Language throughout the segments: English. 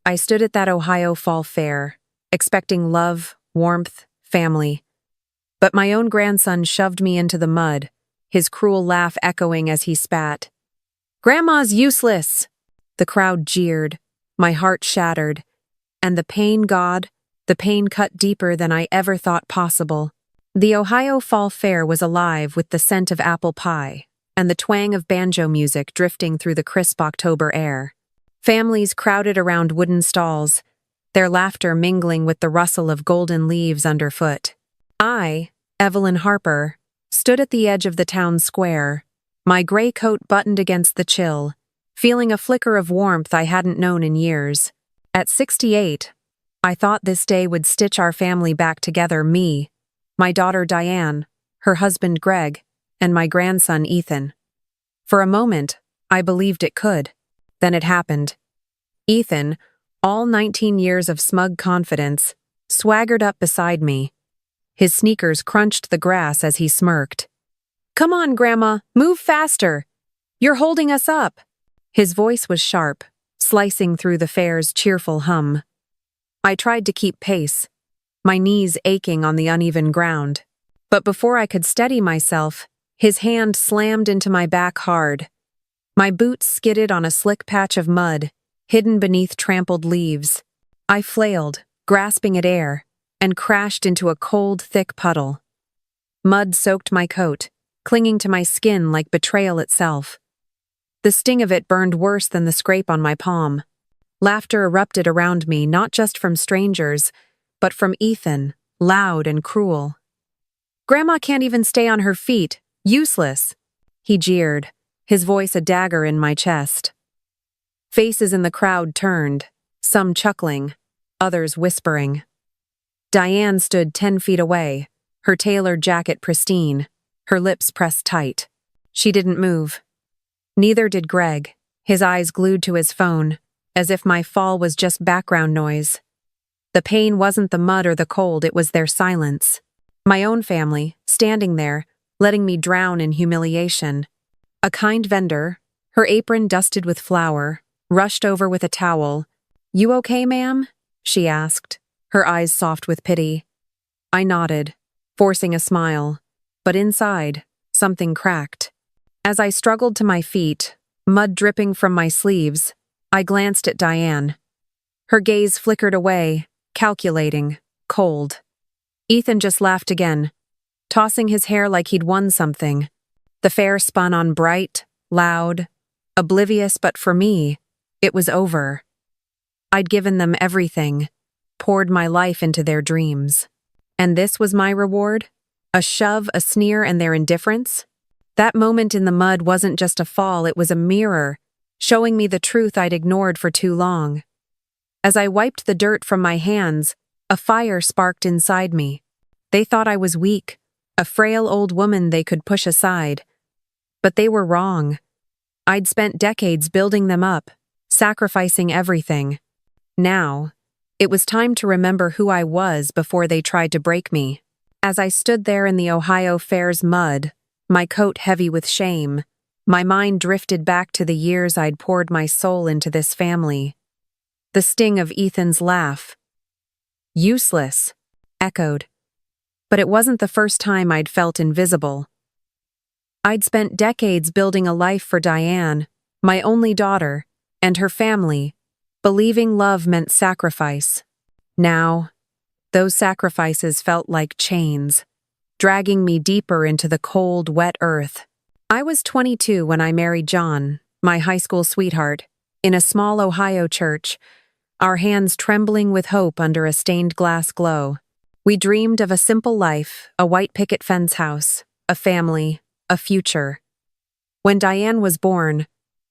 I stood at that Ohio Fall Fair, expecting love, warmth, family. But my own grandson shoved me into the mud, his cruel laugh echoing as he spat. "Grandma's useless!" The crowd jeered, my heart shattered, and the pain cut deeper than I ever thought possible. The Ohio Fall Fair was alive with the scent of apple pie and the twang of banjo music drifting through the crisp October air. Families crowded around wooden stalls, their laughter mingling with the rustle of golden leaves underfoot. I, Evelyn Harper, stood at the edge of the town square, my gray coat buttoned against the chill, feeling a flicker of warmth I hadn't known in years. At 68, I thought this day would stitch our family back together, me, my daughter Diane, her husband Greg, and my grandson Ethan. For a moment, I believed it could. Then it happened. Ethan, all 19 years of smug confidence, swaggered up beside me. His sneakers crunched the grass as he smirked. "Come on, Grandma, move faster! You're holding us up!" His voice was sharp, slicing through the fair's cheerful hum. I tried to keep pace, my knees aching on the uneven ground. But before I could steady myself, his hand slammed into my back hard. My boots skidded on a slick patch of mud, hidden beneath trampled leaves. I flailed, grasping at air, and crashed into a cold, thick puddle. Mud soaked my coat, clinging to my skin like betrayal itself. The sting of it burned worse than the scrape on my palm. Laughter erupted around me, not just from strangers, but from Ethan, loud and cruel. "Grandma can't even stay on her feet. Useless," he jeered, his voice a dagger in my chest. Faces in the crowd turned, some chuckling, others whispering. Diane stood 10 feet away, her tailored jacket pristine, her lips pressed tight. She didn't move. Neither did Greg, his eyes glued to his phone, as if my fall was just background noise. The pain wasn't the mud or the cold, it was their silence. My own family, standing there, letting me drown in humiliation. A kind vendor, her apron dusted with flour, rushed over with a towel. "You okay, ma'am?" she asked, her eyes soft with pity. I nodded, forcing a smile, but inside, something cracked. As I struggled to my feet, mud dripping from my sleeves, I glanced at Diane. Her gaze flickered away, calculating, cold. Ethan just laughed again, tossing his hair like he'd won something. The fair spun on bright, loud, oblivious, but for me, it was over. I'd given them everything, poured my life into their dreams. And this was my reward? A shove, a sneer, and their indifference? That moment in the mud wasn't just a fall, it was a mirror, showing me the truth I'd ignored for too long. As I wiped the dirt from my hands, a fire sparked inside me. They thought I was weak, a frail old woman they could push aside. But they were wrong. I'd spent decades building them up, sacrificing everything. Now, it was time to remember who I was before they tried to break me. As I stood there in the Ohio Fair's mud, my coat heavy with shame, my mind drifted back to the years I'd poured my soul into this family. The sting of Ethan's laugh, "Useless," echoed. But it wasn't the first time I'd felt invisible. I'd spent decades building a life for Diane, my only daughter, and her family, believing love meant sacrifice. Now, those sacrifices felt like chains, dragging me deeper into the cold, wet earth. I was 22 when I married John, my high school sweetheart, in a small Ohio church, our hands trembling with hope under a stained glass glow. We dreamed of a simple life, a white picket fence house, a family, a future. When Diane was born,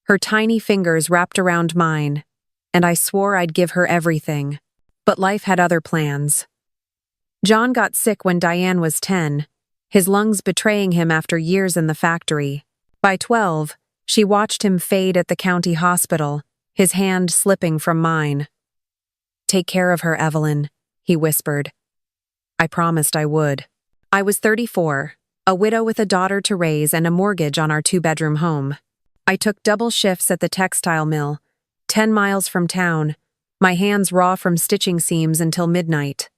her tiny fingers wrapped around mine, and I swore I'd give her everything. But life had other plans. John got sick when Diane was 10, his lungs betraying him after years in the factory. By 12, she watched him fade at the county hospital, his hand slipping from mine. "Take care of her, Evelyn," he whispered. I promised I would. I was 34, a widow with a daughter to raise and a mortgage on our 2-bedroom home. I took double shifts at the textile mill, 10 miles from town, my hands raw from stitching seams until midnight.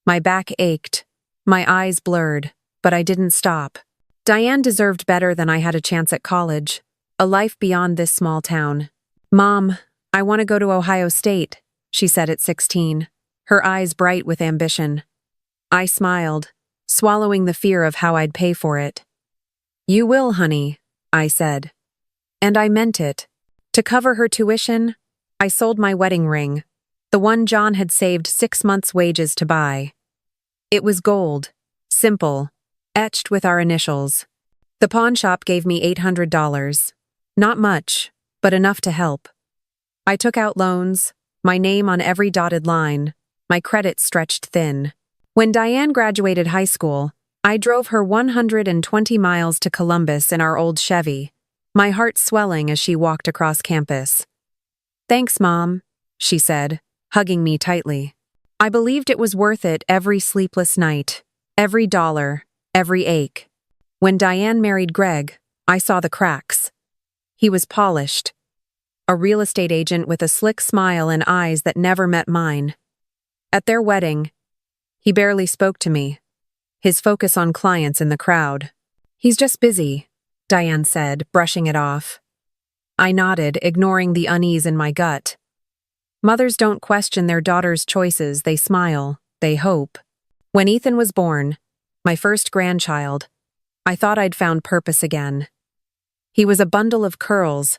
My back ached, my eyes blurred, but I didn't stop. Diane deserved better than I had a chance at college, a life beyond this small town. "Mom, I want to go to Ohio State," she said at 16, her eyes bright with ambition. I smiled, swallowing the fear of how I'd pay for it. "You will, honey," I said. And I meant it. To cover her tuition, I sold my wedding ring, the one John had saved 6 months' wages to buy. It was gold, simple, etched with our initials. The pawn shop gave me $800. Not much, but enough to help. I took out loans, my name on every dotted line, my credit stretched thin. When Diane graduated high school, I drove her 120 miles to Columbus in our old Chevy, my heart swelling as she walked across campus. "Thanks, Mom," she said, hugging me tightly. I believed it was worth it every sleepless night, every dollar, every ache. When Diane married Greg, I saw the cracks. He was polished, a real estate agent with a slick smile and eyes that never met mine. At their wedding, he barely spoke to me, his focus on clients in the crowd. "He's just busy," Diane said, brushing it off. I nodded, ignoring the unease in my gut. Mothers don't question their daughters' choices, they smile, they hope. When Ethan was born, my first grandchild, I thought I'd found purpose again. He was a bundle of curls,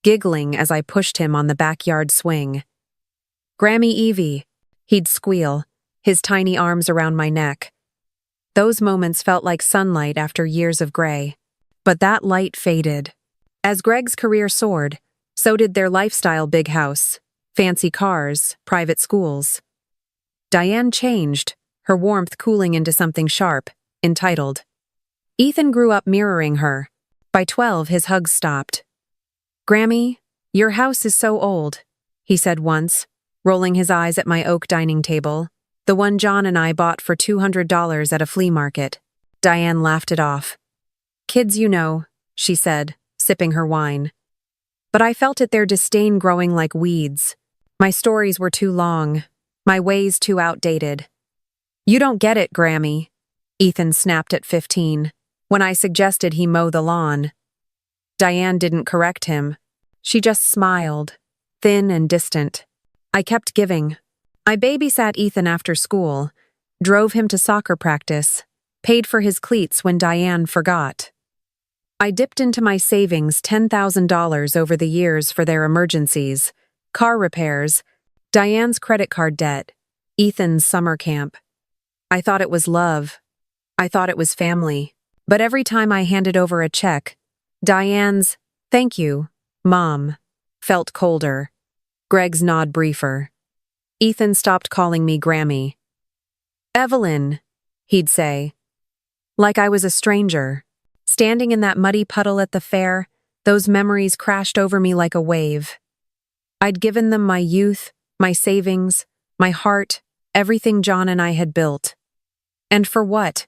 giggling as I pushed him on the backyard swing. "Grammy Evie," he'd squeal, his tiny arms around my neck. Those moments felt like sunlight after years of gray. But that light faded. As Greg's career soared, so did their lifestyle: big house, fancy cars, private schools. Diane changed, her warmth cooling into something sharp, entitled. Ethan grew up mirroring her. By 12, his hugs stopped. "Grammy, your house is so old," he said once, rolling his eyes at my oak dining table, the one John and I bought for $200 at a flea market. Diane laughed it off. "Kids, you know," she said, sipping her wine. But I felt it, their disdain growing like weeds. My stories were too long, my ways too outdated. "You don't get it, Grammy," Ethan snapped at 15, when I suggested he mow the lawn. Diane didn't correct him. She just smiled, thin and distant. I kept giving. I babysat Ethan after school, drove him to soccer practice, paid for his cleats when Diane forgot. I dipped into my savings $10,000 over the years for their emergencies, car repairs, Diane's credit card debt, Ethan's summer camp. I thought it was love. I thought it was family. But every time I handed over a check, Diane's, "Thank you, Mom," felt colder. Greg's nod briefer. Ethan stopped calling me Grammy. "Evelyn," he'd say. Like I was a stranger. Standing in that muddy puddle at the fair, those memories crashed over me like a wave. I'd given them my youth, my savings, my heart, everything John and I had built. And for what?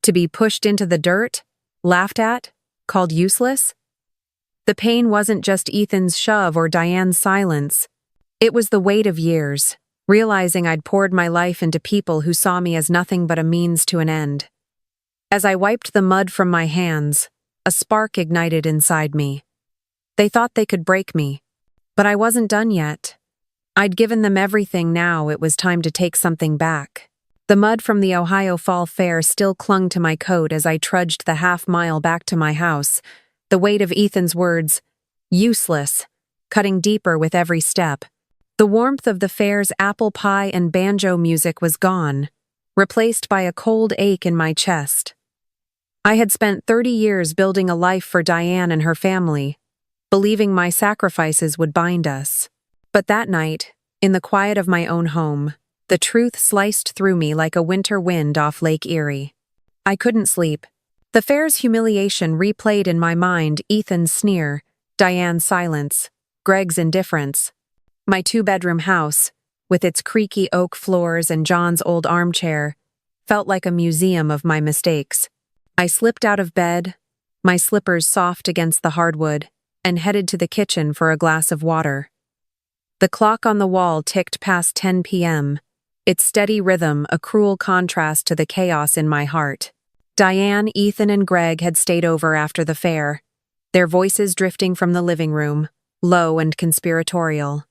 To be pushed into the dirt? Laughed at? Called useless? The pain wasn't just Ethan's shove or Diane's silence. It was the weight of years, realizing I'd poured my life into people who saw me as nothing but a means to an end. As I wiped the mud from my hands, a spark ignited inside me. They thought they could break me, but I wasn't done yet. I'd given them everything. Now it was time to take something back. The mud from the Ohio Fall Fair still clung to my coat as I trudged the half-mile back to my house, the weight of Ethan's words, "useless," cutting deeper with every step. The warmth of the fair's apple pie and banjo music was gone, replaced by a cold ache in my chest. I had spent 30 years building a life for Diane and her family, believing my sacrifices would bind us. But that night, in the quiet of my own home, the truth sliced through me like a winter wind off Lake Erie. I couldn't sleep. The fair's humiliation replayed in my mind: Ethan's sneer, Diane's silence, Greg's indifference. My two-bedroom house, with its creaky oak floors and John's old armchair, felt like a museum of my mistakes. I slipped out of bed, my slippers soft against the hardwood, and headed to the kitchen for a glass of water. The clock on the wall ticked past 10 p.m., its steady rhythm a cruel contrast to the chaos in my heart. Diane, Ethan, and Greg had stayed over after the fair, their voices drifting from the living room, low and conspiratorial.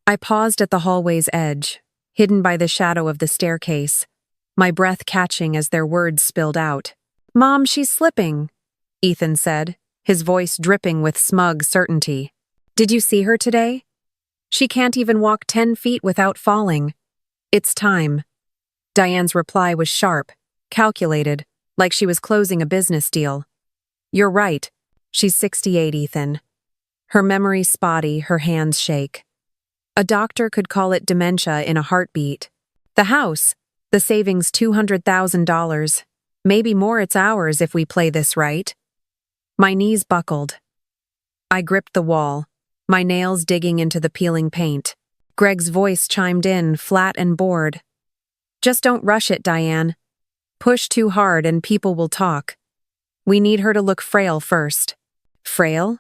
I paused at the hallway's edge, hidden by the shadow of the staircase, my breath catching as their words spilled out. "Mom, she's slipping," Ethan said, his voice dripping with smug certainty. "Did you see her today? She can't even walk 10 feet without falling. It's time." Diane's reply was sharp, calculated, like she was closing a business deal. "You're right. She's 68, Ethan." Her memory spotty, her hands shake. A doctor could call it dementia in a heartbeat. The house, the savings $200,000. Maybe more, it's ours if we play this right. My knees buckled. I gripped the wall, my nails digging into the peeling paint. Greg's voice chimed in, flat and bored. "Just don't rush it, Diane. Push too hard and people will talk. We need her to look frail first." Frail?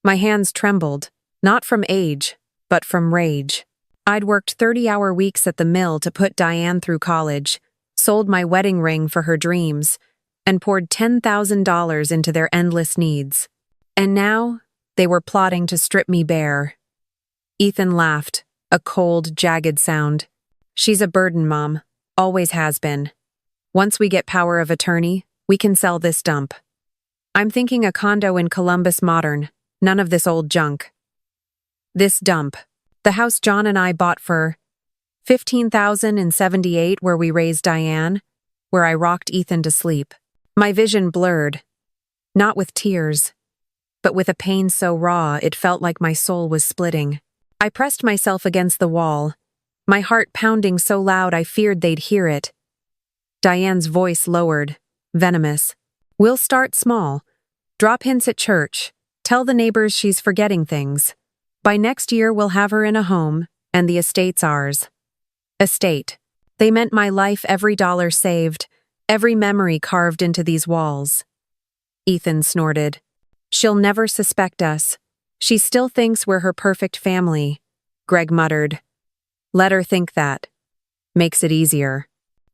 My hands trembled, not from age, but from rage. I'd worked 30-hour weeks at the mill to put Diane through college, sold my wedding ring for her dreams, and poured $10,000 into their endless needs. And now, they were plotting to strip me bare. Ethan laughed, a cold, jagged sound. "She's a burden, Mom. Always has been. Once we get power of attorney, we can sell this dump. I'm thinking a condo in Columbus modern, none of this old junk." This dump, the house John and I bought for $15,078 where we raised Diane, where I rocked Ethan to sleep. My vision blurred, not with tears, but with a pain so raw it felt like my soul was splitting. I pressed myself against the wall, my heart pounding so loud I feared they'd hear it. Diane's voice lowered, venomous. "We'll start small. Drop hints at church. Tell the neighbors she's forgetting things. By next year we'll have her in a home, and the estate's ours." Estate. They meant my life, every dollar saved, every memory carved into these walls. Ethan snorted. "She'll never suspect us. She still thinks we're her perfect family," Greg muttered. "Let her think that. Makes it easier."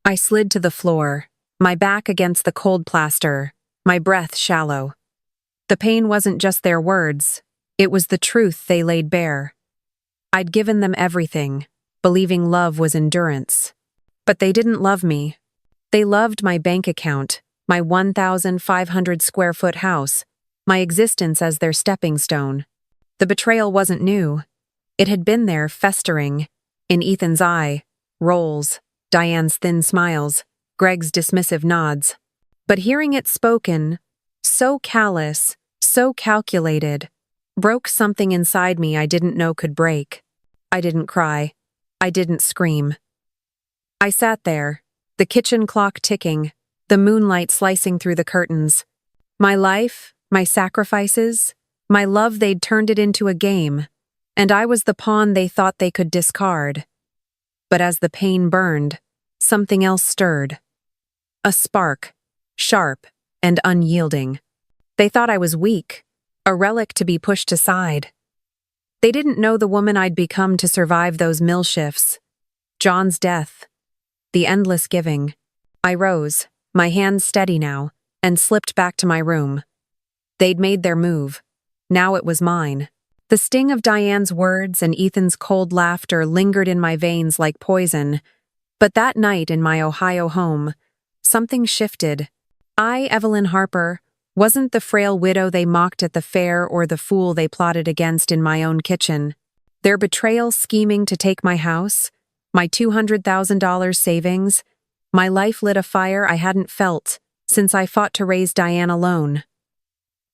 I slid to the floor, my back against the cold plaster, my breath shallow. The pain wasn't just their words, it was the truth they laid bare. I'd given them everything, believing love was endurance. But they didn't love me. They loved my bank account, my 1,500 square foot house, my existence as their stepping stone. The betrayal wasn't new. It had been there, festering, in Ethan's eye, rolls, Diane's thin smiles, Greg's dismissive nods. But hearing it spoken, so callous, so calculated, broke something inside me I didn't know could break. I didn't cry. I didn't scream. I sat there, the kitchen clock ticking, the moonlight slicing through the curtains. My life, my sacrifices, my love, they'd turned it into a game, and I was the pawn they thought they could discard. But as the pain burned, something else stirred. A spark, sharp and unyielding. They thought I was weak, a relic to be pushed aside. They didn't know the woman I'd become to survive those mill shifts. John's death. The endless giving. I rose, my hands steady now, and slipped back to my room. They'd made their move. Now it was mine. The sting of Diane's words and Ethan's cold laughter lingered in my veins like poison. But that night in my Ohio home, something shifted. I, Evelyn Harper, wasn't the frail widow they mocked at the fair or the fool they plotted against in my own kitchen. Their betrayal scheming to take my house, my $200,000 savings, my life lit a fire I hadn't felt since I fought to raise Diane alone.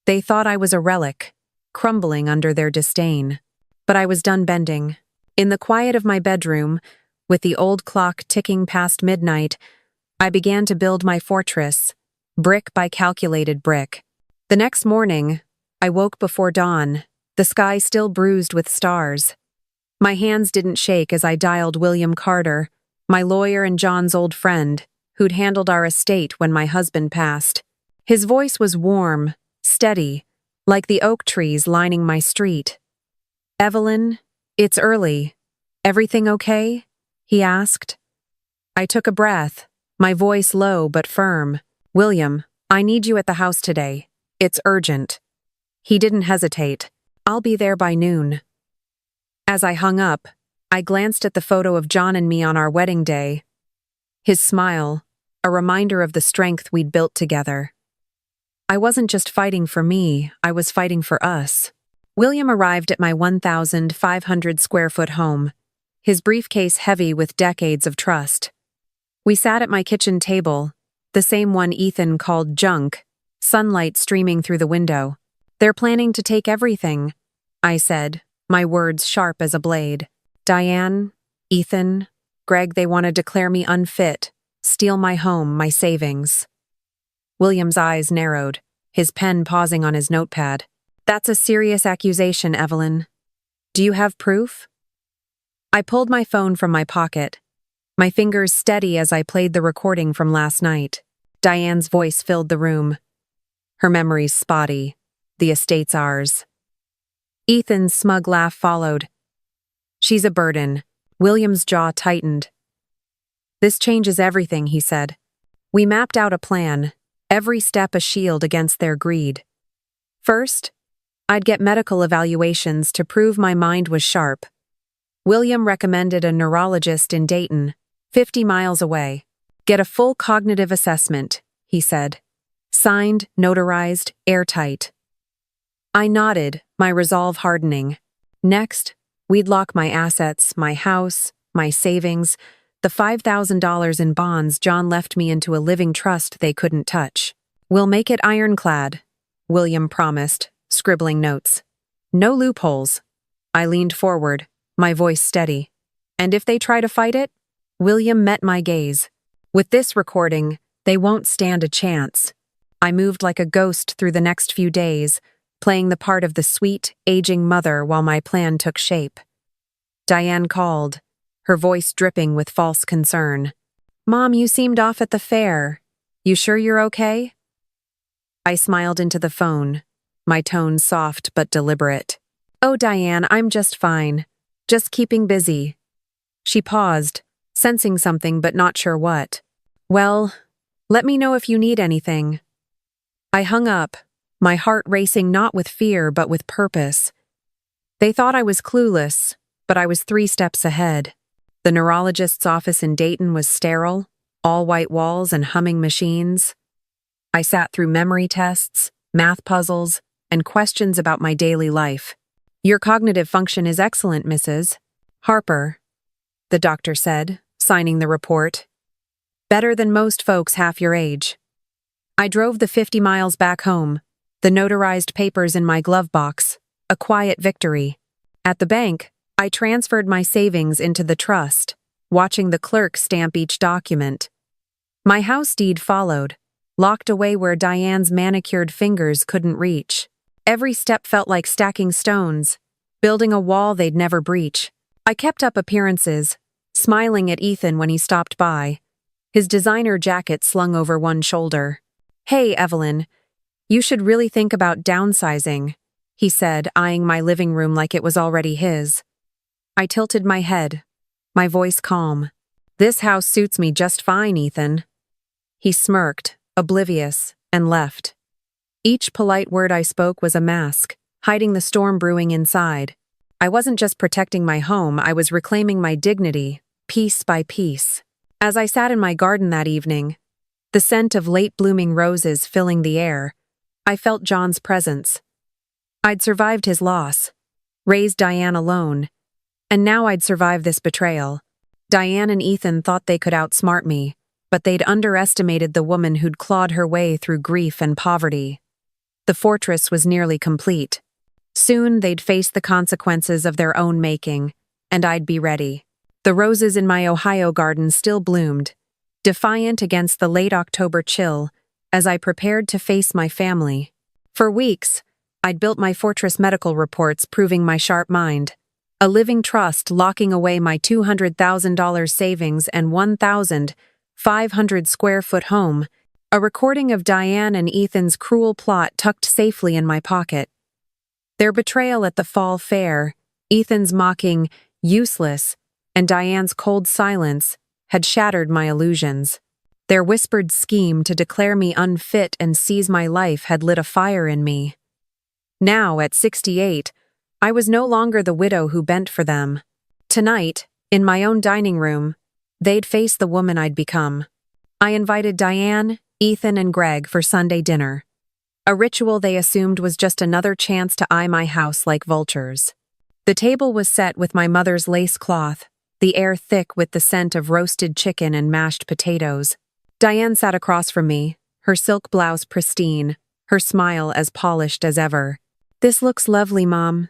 They thought I was a relic, crumbling under their disdain. But I was done bending. In the quiet of my bedroom, with the old clock ticking past midnight, I began to build my fortress, brick by calculated brick. The next morning, I woke before dawn, the sky still bruised with stars. My hands didn't shake as I dialed William Carter, my lawyer and John's old friend, who'd handled our estate when my husband passed. His voice was warm, steady, like the oak trees lining my street. "Evelyn, "It's early. Everything okay?" he asked. I took a breath, my voice low but firm. "William, I need you at the house today. It's urgent." He didn't hesitate. "I'll be there by noon." As I hung up, I glanced at the photo of John and me on our wedding day. His smile, a reminder of the strength we'd built together. I wasn't just fighting for me, I was fighting for us. William arrived at my 1,500 square foot home, his briefcase heavy with decades of trust. We sat at my kitchen table, the same one Ethan called junk, sunlight streaming through the window. "They're planning to take everything," I said, my words sharp as a blade. "Diane, Ethan, Greg, they want to declare me unfit, steal my home, my savings." William's eyes narrowed, his pen pausing on his notepad. "That's a serious accusation, Evelyn. Do you have proof?" I pulled my phone from my pocket, my fingers steady as I played the recording from last night. Diane's voice filled the room. Her memory's spotty. The estate's ours. Ethan's smug laugh followed. "She's a burden." William's jaw tightened. "This changes everything," he said. We mapped out a plan, every step a shield against their greed. First, I'd get medical evaluations to prove my mind was sharp. William recommended a neurologist in Dayton, 50 miles away. "Get a full cognitive assessment," he said. Signed, notarized, airtight. I nodded, my resolve hardening. Next, we'd lock my assets, my house, my savings, the $5,000 in bonds John left me into a living trust they couldn't touch. "We'll make it ironclad," William promised, scribbling notes. "No loopholes." I leaned forward, my voice steady. "And if they try to fight it?" William met my gaze. "With this recording, they won't stand a chance." I moved like a ghost through the next few days, playing the part of the sweet, aging mother while my plan took shape. Diane called, her voice dripping with false concern. "Mom, you seemed off at the fair. You sure you're okay?" I smiled into the phone, my tone soft but deliberate. "Oh, Diane, I'm just fine. Just keeping busy." She paused, sensing something but not sure what. "Well, let me know if you need anything." I hung up, my heart racing not with fear but with purpose. They thought I was clueless, but I was 3 steps ahead. The neurologist's office in Dayton was sterile, all white walls and humming machines. I sat through memory tests, math puzzles, and questions about my daily life. "Your cognitive function is excellent, Mrs. Harper," the doctor said, signing the report. "Better than most folks half your age." I drove the 50 miles back home, the notarized papers in my glove box, a quiet victory. At the bank, I transferred my savings into the trust, watching the clerk stamp each document. My house deed followed, locked away where Diane's manicured fingers couldn't reach. Every step felt like stacking stones, building a wall they'd never breach. I kept up appearances, smiling at Ethan when he stopped by, his designer jacket slung over one shoulder. "Hey, Evelyn, you should really think about downsizing," he said, eyeing my living room like it was already his. I tilted my head, my voice calm. "This house suits me just fine, Ethan." He smirked, oblivious, and left. Each polite word I spoke was a mask, hiding the storm brewing inside. I wasn't just protecting my home, I was reclaiming my dignity, piece by piece. As I sat in my garden that evening, the scent of late-blooming roses filling the air, I felt John's presence. I'd survived his loss, raised Diane alone, and now I'd survived this betrayal. Diane and Ethan thought they could outsmart me, but they'd underestimated the woman who'd clawed her way through grief and poverty. The fortress was nearly complete. Soon they'd face the consequences of their own making, and I'd be ready. The roses in my Ohio garden still bloomed, defiant against the late October chill, as I prepared to face my family. For weeks, I'd built my fortress medical reports proving my sharp mind, a living trust locking away my $200,000 savings and 1,500 square foot home, a recording of Diane and Ethan's cruel plot tucked safely in my pocket. Their betrayal at the fall fair, Ethan's mocking, useless, and Diane's cold silence had shattered my illusions. Their whispered scheme to declare me unfit and seize my life had lit a fire in me. Now, at 68, I was no longer the widow who bent for them. Tonight, in my own dining room, they'd face the woman I'd become. I invited Diane, Ethan, and Greg for Sunday dinner. A ritual they assumed was just another chance to eye my house like vultures. The table was set with my mother's lace cloth, the air thick with the scent of roasted chicken and mashed potatoes. Diane sat across from me, her silk blouse pristine, her smile as polished as ever. "This looks lovely, Mom,"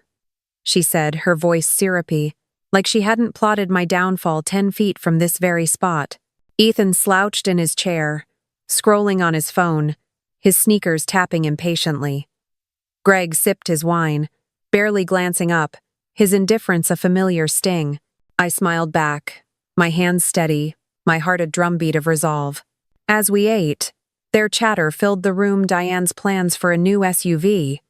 she said, her voice syrupy, like she hadn't plotted my downfall 10 feet from this very spot. Ethan slouched in his chair, scrolling on his phone, his sneakers tapping impatiently. Greg sipped his wine, barely glancing up, his indifference a familiar sting. I smiled back, my hands steady, my heart a drumbeat of resolve. As we ate, their chatter filled the room. Diane's plans for a new SUV,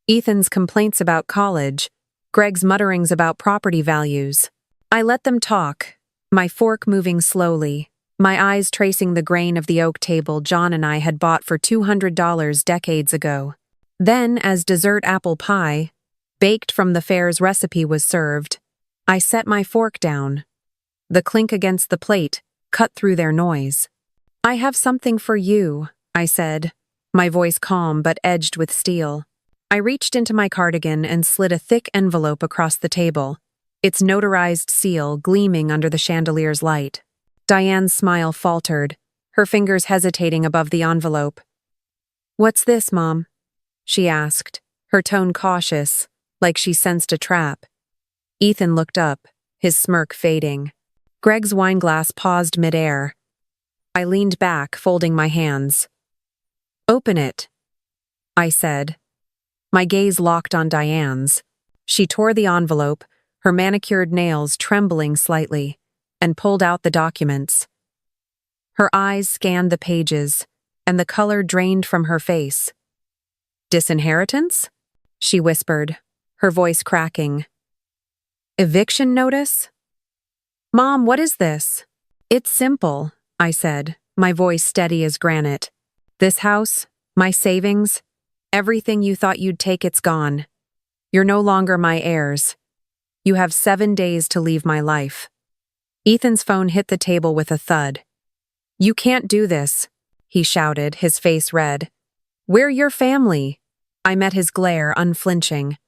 Ethan's complaints about college, Greg's mutterings about property values. I let them talk, my fork moving slowly, my eyes tracing the grain of the oak table John and I had bought for $200 decades ago. Then, as dessert apple pie, baked from the fair's recipe, was served, I set my fork down. The clink against the plate cut through their noise. "I have something for you," I said, my voice calm but edged with steel. I reached into my cardigan and slid a thick envelope across the table, its notarized seal gleaming under the chandelier's light. Diane's smile faltered, her fingers hesitating above the envelope. "What's this, Mom?" she asked, her tone cautious, like she sensed a trap. Ethan looked up, his smirk fading. Greg's wineglass paused midair. I leaned back, folding my hands. "Open it," I said. My gaze locked on Diane's. She tore the envelope, her manicured nails trembling slightly, and pulled out the documents. Her eyes scanned the pages, and the color drained from her face. "Disinheritance?" she whispered, her voice cracking. "Eviction notice?" "Mom, what is this?" "It's simple," I said, my voice steady as granite. "This house, my savings, everything you thought you'd take, it's gone. You're no longer my heirs. You have 7 days to leave my life." Ethan's phone hit the table with a thud. "You can't do this," he shouted, his face red. "We're your family." I met his glare, unflinching.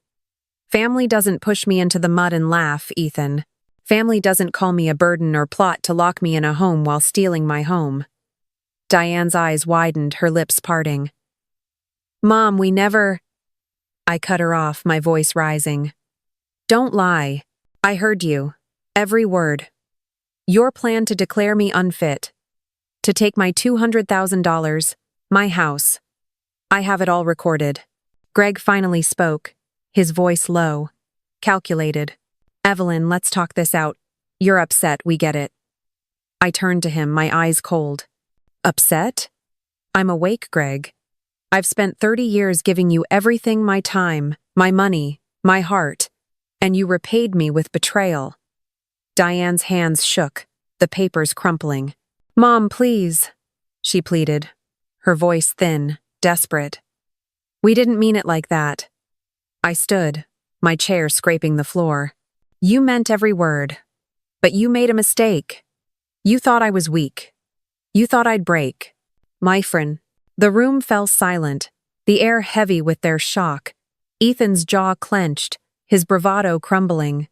"Family doesn't push me into the mud and laugh, Ethan. Family doesn't call me a burden or plot to lock me in a home while stealing my home." Diane's eyes widened, her lips parting. "Mom, we never—" I cut her off, my voice rising. "Don't lie. I heard you. Every word. Your plan to declare me unfit. To take my $200,000, my house. I have it all recorded." Greg finally spoke, his voice low, calculated. "Evelyn, let's talk this out. You're upset, we get it." I turned to him, my eyes cold. "Upset? I'm awake, Greg. I've spent 30 years giving you everything, my time, my money, my heart, and you repaid me with betrayal." Diane's hands shook, the papers crumpling. "Mom, please," she pleaded, her voice thin, desperate. "We didn't mean it like that." I stood, my chair scraping the floor. "You meant every word. But you made a mistake. You thought I was weak. You thought I'd break. My friend." The room fell silent, the air heavy with their shock. Ethan's jaw clenched, his bravado crumbling.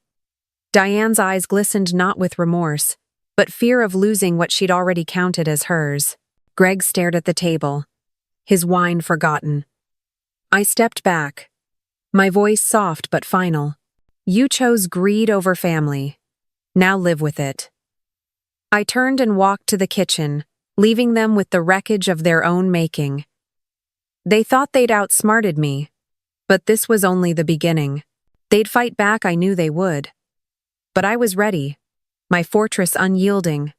Diane's eyes glistened not with remorse, but fear of losing what she'd already counted as hers. Greg stared at the table, his wine forgotten. I stepped back, my voice soft but final. "You chose greed over family. Now live with it." I turned and walked to the kitchen, leaving them with the wreckage of their own making. They thought they'd outsmarted me, but this was only the beginning. They'd fight back, I knew they would. But I was ready, my fortress unyielding,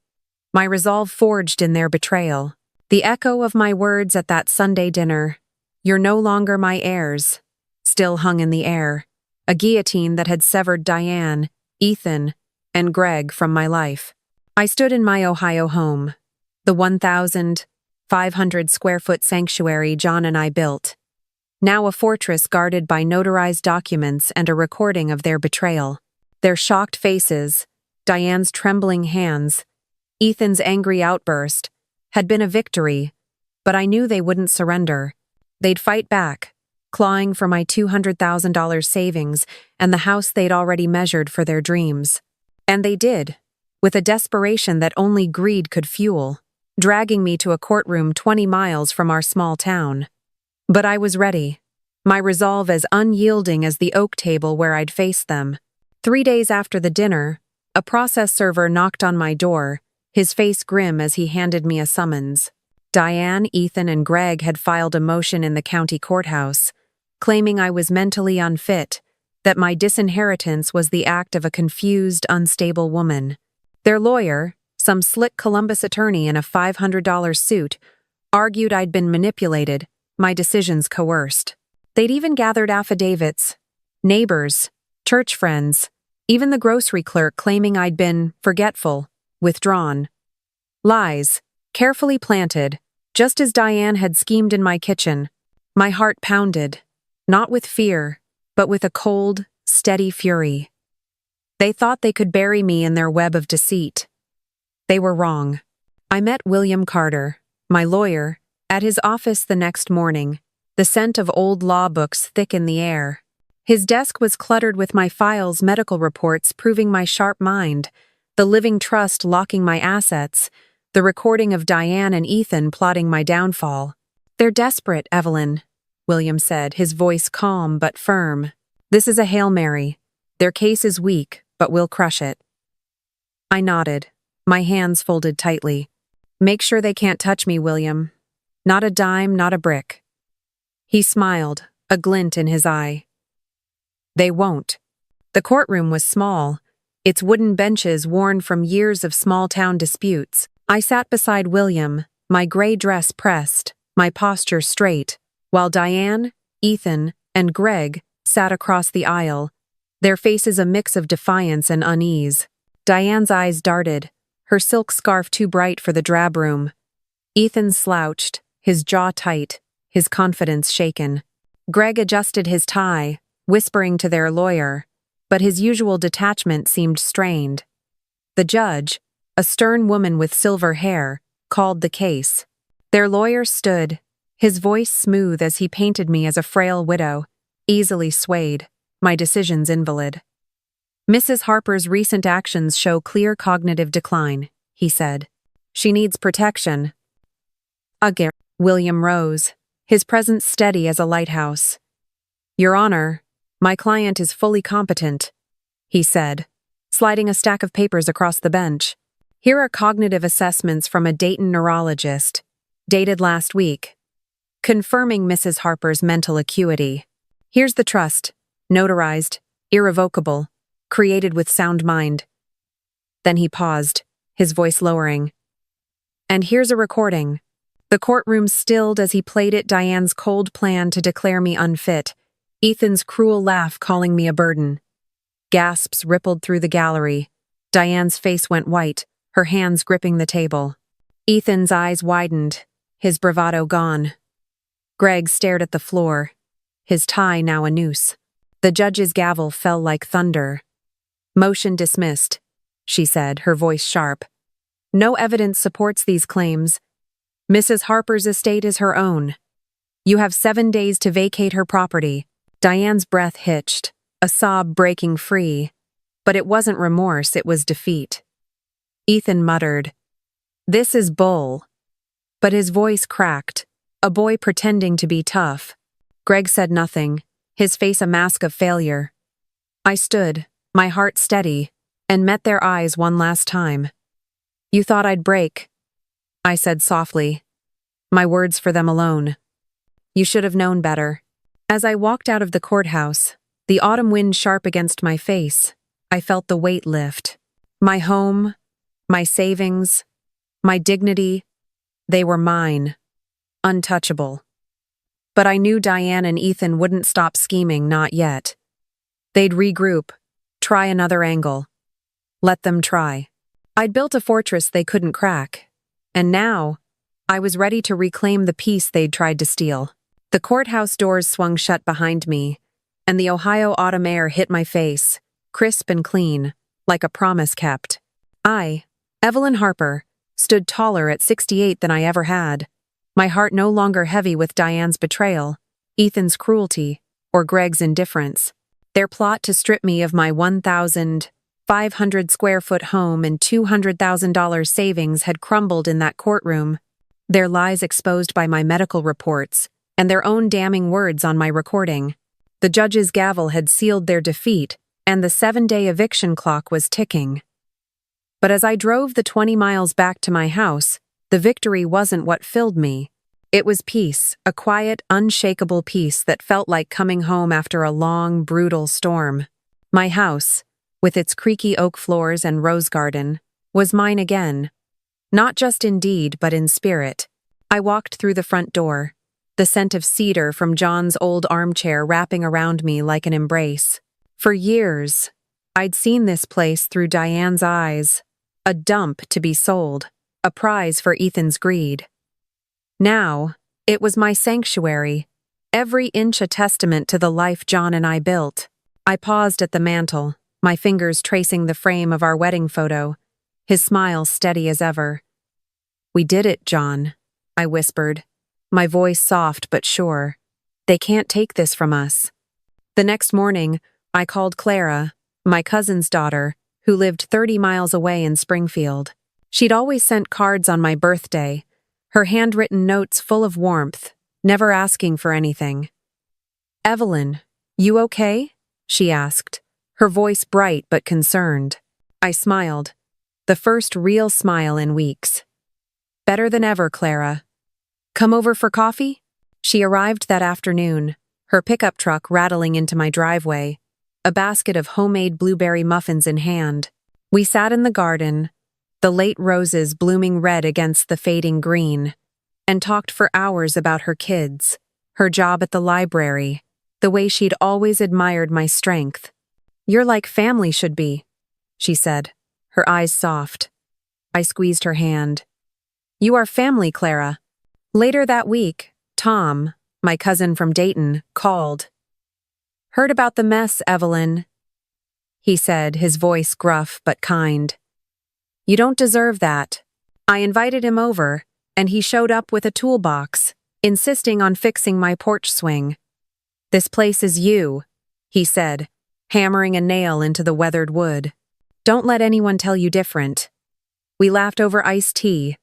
my resolve forged in their betrayal. The echo of my words at that Sunday dinner, "You're no longer my heirs," still hung in the air, a guillotine that had severed Diane, Ethan, and Greg from my life. I stood in my Ohio home, the 1,500-square-foot sanctuary John and I built, now a fortress guarded by notarized documents and a recording of their betrayal. Their shocked faces, Diane's trembling hands, Ethan's angry outburst, had been a victory, but I knew they wouldn't surrender. They'd fight back, clawing for my $200,000 savings and the house they'd already measured for their dreams. And they did, with a desperation that only greed could fuel, dragging me to a courtroom 20 miles from our small town. But I was ready, my resolve as unyielding as the oak table where I'd faced them. 3 days after the dinner, a process server knocked on my door, his face grim as he handed me a summons. Diane, Ethan, and Greg had filed a motion in the county courthouse, claiming I was mentally unfit, that my disinheritance was the act of a confused, unstable woman. Their lawyer, some slick Columbus attorney in a $500 suit, argued I'd been manipulated, my decisions coerced. They'd even gathered affidavits, neighbors, church friends, even the grocery clerk claiming I'd been forgetful, withdrawn. Lies, carefully planted, just as Diane had schemed in my kitchen. My heart pounded, not with fear, but with a cold, steady fury. They thought they could bury me in their web of deceit. They were wrong. I met William Carter, my lawyer, at his office the next morning, the scent of old law books thick in the air. His desk was cluttered with my files, medical reports proving my sharp mind, the living trust locking my assets, the recording of Diane and Ethan plotting my downfall. "They're desperate, Evelyn," William said, his voice calm but firm. "This is a Hail Mary. Their case is weak, but we'll crush it." I nodded, my hands folded tightly. "Make sure they can't touch me, William. Not a dime, not a brick." He smiled, a glint in his eye. "They won't." The courtroom was small, its wooden benches worn from years of small-town disputes. I sat beside William, my gray dress pressed, my posture straight, while Diane, Ethan, and Greg sat across the aisle, their faces a mix of defiance and unease. Diane's eyes darted, her silk scarf too bright for the drab room. Ethan slouched, his jaw tight, his confidence shaken. Greg adjusted his tie, whispering to their lawyer, but his usual detachment seemed strained. The judge, a stern woman with silver hair, called the case. Their lawyer stood, his voice smooth as he painted me as a frail widow, easily swayed, my decisions invalid. "Mrs. Harper's recent actions show clear cognitive decline," he said. "She needs protection." Again, William rose, his presence steady as a lighthouse. "Your Honor, my client is fully competent," he said, sliding a stack of papers across the bench. "Here are cognitive assessments from a Dayton neurologist, dated last week, confirming Mrs. Harper's mental acuity. Here's the trust, notarized, irrevocable, created with sound mind." Then he paused, his voice lowering. "And here's a recording." The courtroom stilled as he played it, Diane's cold plan to declare me unfit, Ethan's cruel laugh calling me a burden. Gasps rippled through the gallery. Diane's face went white, her hands gripping the table. Ethan's eyes widened, his bravado gone. Greg stared at the floor, his tie now a noose. The judge's gavel fell like thunder. "Motion dismissed," she said, her voice sharp. "No evidence supports these claims. Mrs. Harper's estate is her own. You have 7 days to vacate her property." Diane's breath hitched, a sob breaking free. But it wasn't remorse, it was defeat. Ethan muttered, "This is bull." But his voice cracked, a boy pretending to be tough. Greg said nothing, his face a mask of failure. I stood, my heart steady, and met their eyes one last time. "You thought I'd break," I said softly, my words for them alone. "You should have known better." As I walked out of the courthouse, the autumn wind sharp against my face, I felt the weight lift. My home, my savings, my dignity, they were mine, untouchable. But I knew Diane and Ethan wouldn't stop scheming, not yet. They'd regroup, try another angle. Let them try. I'd built a fortress they couldn't crack. And now, I was ready to reclaim the peace they'd tried to steal. The courthouse doors swung shut behind me, and the Ohio autumn air hit my face, crisp and clean, like a promise kept. I, Evelyn Harper, stood taller at 68 than I ever had, my heart no longer heavy with Diane's betrayal, Ethan's cruelty, or Greg's indifference. Their plot to strip me of my 1,500 square foot home and $200,000 savings had crumbled in that courtroom, their lies exposed by my medical reports, and their own damning words on my recording. The judge's gavel had sealed their defeat, and the 7-day eviction clock was ticking. But as I drove the 20 miles back to my house, the victory wasn't what filled me. It was peace, a quiet, unshakable peace that felt like coming home after a long, brutal storm. My house, with its creaky oak floors and rose garden, was mine again. Not just in deed, but in spirit. I walked through the front door, the scent of cedar from John's old armchair wrapping around me like an embrace. For years, I'd seen this place through Diane's eyes, a dump to be sold, a prize for Ethan's greed. Now, it was my sanctuary, every inch a testament to the life John and I built. I paused at the mantel, my fingers tracing the frame of our wedding photo, his smile steady as ever. "We did it, John," I whispered, my voice soft but sure. "They can't take this from us." The next morning, I called Clara, my cousin's daughter, who lived 30 miles away in Springfield. She'd always sent cards on my birthday, her handwritten notes full of warmth, never asking for anything. "Evelyn, you okay?" she asked, her voice bright but concerned. I smiled, the first real smile in weeks. "Better than ever, Clara. Come over for coffee?" She arrived that afternoon, her pickup truck rattling into my driveway, a basket of homemade blueberry muffins in hand. We sat in the garden, the late roses blooming red against the fading green, and talked for hours about her kids, her job at the library, the way she'd always admired my strength. "You're like family should be," she said, her eyes soft. I squeezed her hand. "You are family, Clara." Later that week, Tom, my cousin from Dayton, called. "Heard about the mess, Evelyn," he said, his voice gruff but kind. "You don't deserve that." I invited him over, and he showed up with a toolbox, insisting on fixing my porch swing. "This place is you," he said, hammering a nail into the weathered wood. "Don't let anyone tell you different." We laughed over iced tea,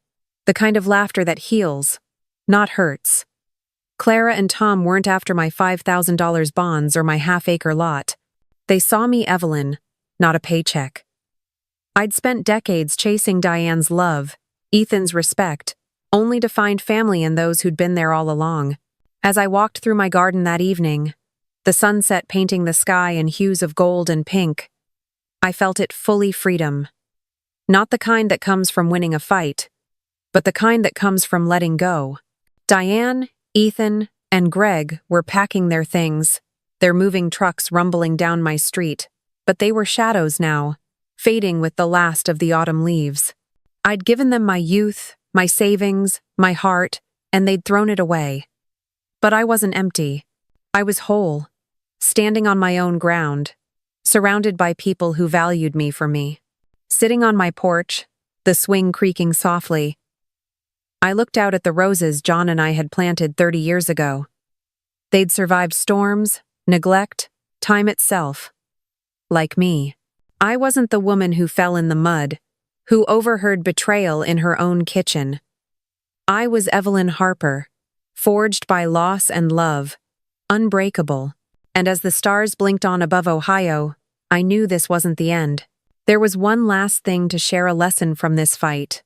the kind of laughter that heals, not hurts. Clara and Tom weren't after my $5,000 bonds or my half-acre lot. They saw me Evelyn, not a paycheck. I'd spent decades chasing Diane's love, Ethan's respect, only to find family in those who'd been there all along. As I walked through my garden that evening, the sunset painting the sky in hues of gold and pink, I felt it fully freedom. Not the kind that comes from winning a fight, but the kind that comes from letting go. Diane, Ethan, and Greg were packing their things, their moving trucks rumbling down my street, but they were shadows now, fading with the last of the autumn leaves. I'd given them my youth, my savings, my heart, and they'd thrown it away. But I wasn't empty. I was whole, standing on my own ground, surrounded by people who valued me for me. Sitting on my porch, the swing creaking softly, I looked out at the roses John and I had planted 30 years ago. They'd survived storms, neglect, time itself. Like me. I wasn't the woman who fell in the mud, who overheard betrayal in her own kitchen. I was Evelyn Harper, forged by loss and love, unbreakable. And as the stars blinked on above Ohio, I knew this wasn't the end. There was one last thing to share a lesson from this fight.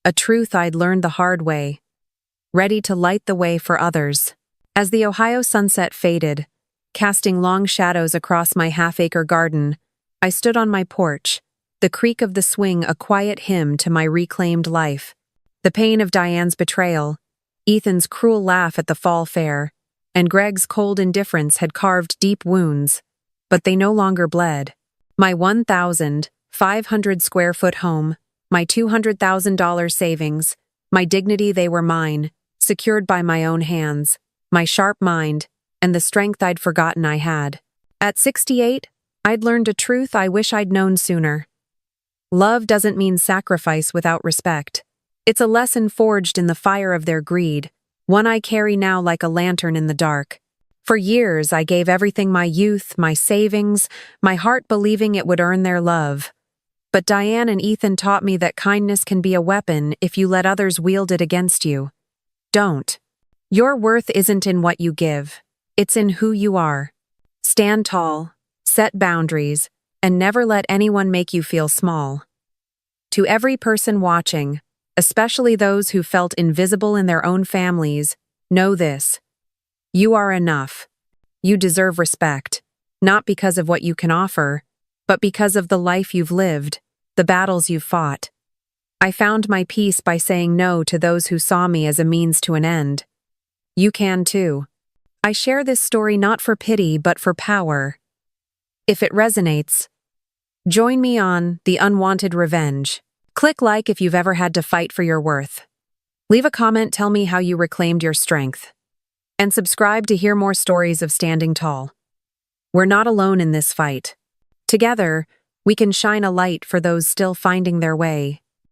A truth I'd learned the hard way, ready to light the way for others. As the Ohio sunset faded, casting long shadows across my half-acre garden, I stood on my porch, the creak of the swing a quiet hymn to my reclaimed life. The pain of Diane's betrayal, Ethan's cruel laugh at the fall fair, and Greg's cold indifference had carved deep wounds, but they no longer bled. My 1,500 square foot home, my $200,000 savings, my dignity, they were mine, secured by my own hands, my sharp mind, and the strength I'd forgotten I had. At 68, I'd learned a truth I wish I'd known sooner. Love doesn't mean sacrifice without respect. It's a lesson forged in the fire of their greed, one I carry now like a lantern in the dark. For years, I gave everything, my youth, my savings, my heart, believing it would earn their love. But Diane and Ethan taught me that kindness can be a weapon if you let others wield it against you. Don't. Your worth isn't in what you give. It's in who you are. Stand tall, set boundaries, and never let anyone make you feel small. To every person watching, especially those who felt invisible in their own families, know this. You are enough. You deserve respect, not because of what you can offer, but because of the life you've lived, the battles you've fought. I found my peace by saying no to those who saw me as a means to an end. You can too. I share this story not for pity but for power. If it resonates, join me on the Unwanted Revenge. Click like if you've ever had to fight for your worth. Leave a comment, tell me how you reclaimed your strength. And subscribe to hear more stories of standing tall. We're not alone in this fight. Together, we can shine a light for those still finding their way.